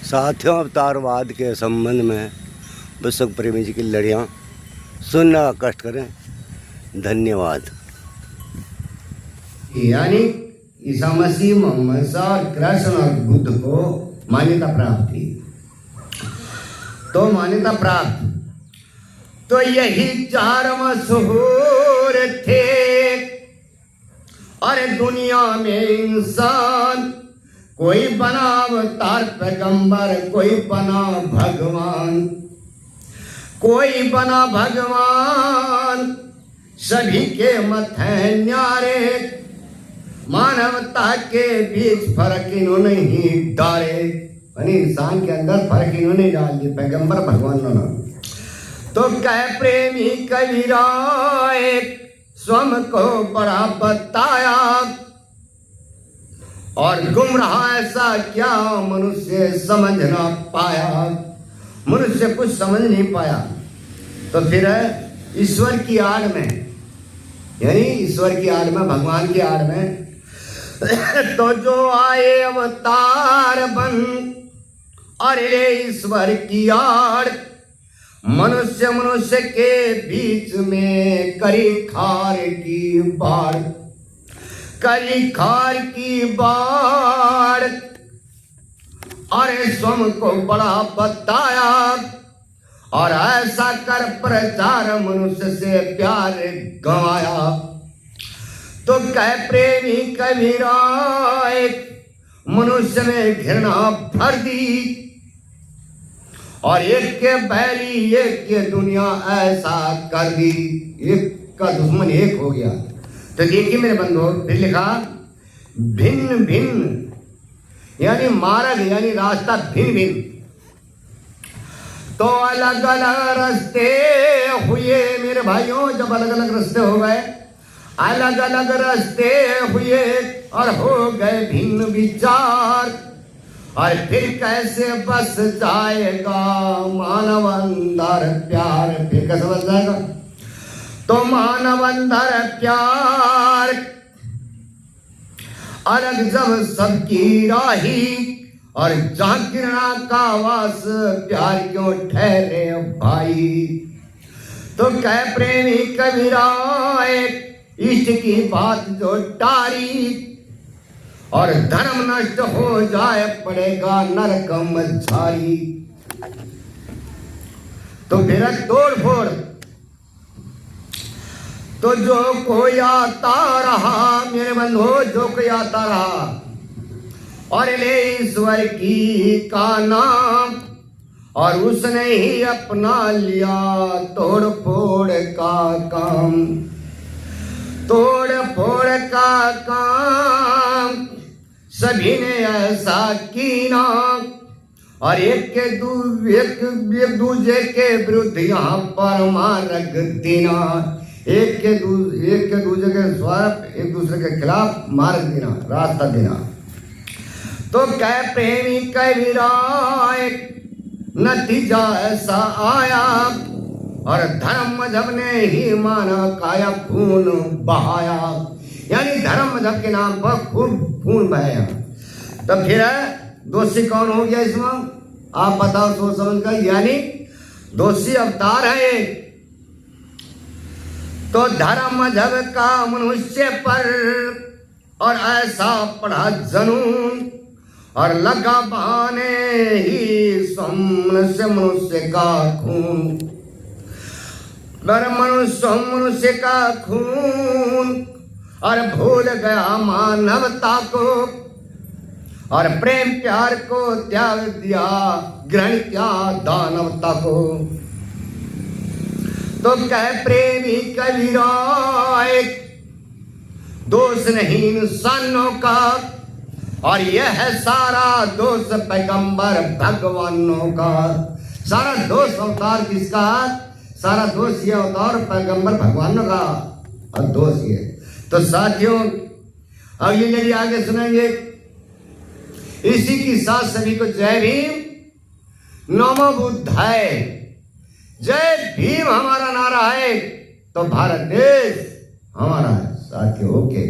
साथियों, अवतारवाद के संबंध में विश्व प्रेमी जी की लड़ियाँ सुनना कष्ट करें। धन्यवाद। यानी ईसा मसीह, मोहम्मद और कृष्ण और बुद्ध को मान्यता प्राप्त थी। तो मान्यता प्राप्त तो यही चार मशहूर थे। अरे दुनिया में इंसान कोई बना अवतार पैगंबर, कोई बना भगवान, कोई बना भगवान। सभी के मत हैं न्यारे, मानवता के बीच फर्क इन्होंने ही डाले। इंसान के अंदर फर्क इन्होंने डाल दिया, पैगंबर भगवान ने। तो कह प्रेमी कबीराए स्वयं को बड़ा बताया, और गुमराह ऐसा क्या मनुष्य समझ ना पाया। मनुष्य कुछ समझ नहीं पाया। तो फिर ईश्वर की आड़ में, यानी ईश्वर की आड़ में, भगवान की आड़ में तो जो आए अवतार बन, अरे ईश्वर की आड़ मनुष्य मनुष्य के बीच में करी खार की बाढ़, करी खार की बाढ़। अरे स्वयं को बड़ा बताया, और ऐसा कर प्रचार मनुष्य से प्यार गंवाया। तो कह प्रेमी कबीराए मनुष्य ने घृणा भर दी, और एक के बैरी एक के दुनिया ऐसा कर दी। एक का दुश्मन एक हो गया। तो देखिए मेरे बंधुओं, फिर लिखा भिन्न भिन्न, यानी मार्ग, यानी रास्ता भिन्न भिन्न। तो अलग अलग रास्ते हुए मेरे भाइयों। जब अलग अलग रास्ते हो गए, अलग अलग रास्ते हुए और हो गए भिन्न विचार, और फिर कैसे बस जाएगा मानव अंदर प्यार। फिर कैसे बस जाएगा? तो मानव अंदर प्यार अलग जब सबकी राही, और जहां घृणा का वास प्यार क्यों ठहरे भाई। तो कह प्रेमी कबीराए इष्ट की बात जो टारी, और धर्म नष्ट हो जाए पड़ेगा नरक मझारी। तो फिर तोड़ फोड़ तो जो कोई आता रहा मेरे बंधु, जो कोई आता रहा, और ले ईश्वर की का नाम, और उसने ही अपना लिया तोड़ फोड़ का काम। तोड़ फोड़ का काम सभी ने ऐसा कीना, और एक दूसरे के विरुद्ध यहाँ पर मार्ग देना। एक के दूसरे के स्वार्थ, एक दूसरे के खिलाफ मार्ग देना, रास्ता देना। तो कह प्रेमी कबीराए नतीजा ऐसा आया, और धर्म मजहब ने ही माना काया खून बहाया। यानी धर्म मजहब के नाम पर खूब खून बहाया। तो फिर दोषी कौन हो गया इसमें? आप बताओ सोच समझ कर। यानी दोषी अवतार है। तो धर्म मजहब का मनुष्य पर और ऐसा पड़ा जनून, और लगा बहाने ही मनुष्य का खून। मनुष्य का खून, और भूल गया मानवता को, और प्रेम प्यार को त्याग दिया, ग्रहण किया दानवता को। तो कह प्रेमी कबीराए दोष नहीं इंसानों का, और यह है सारा दोष पैगंबर भगवानों का। सारा दोष अवतार किसका? सारा दोष ये अवतार पैगंबर भगवानों का, और दोष ये। तो साथियों, अगली लड़ी आगे सुनेंगे। इसी के साथ सभी को जय भीम, नमो बुद्धाय। जय भीम हमारा नारा है, तो भारत देश हमारा है। साथियों, ओके।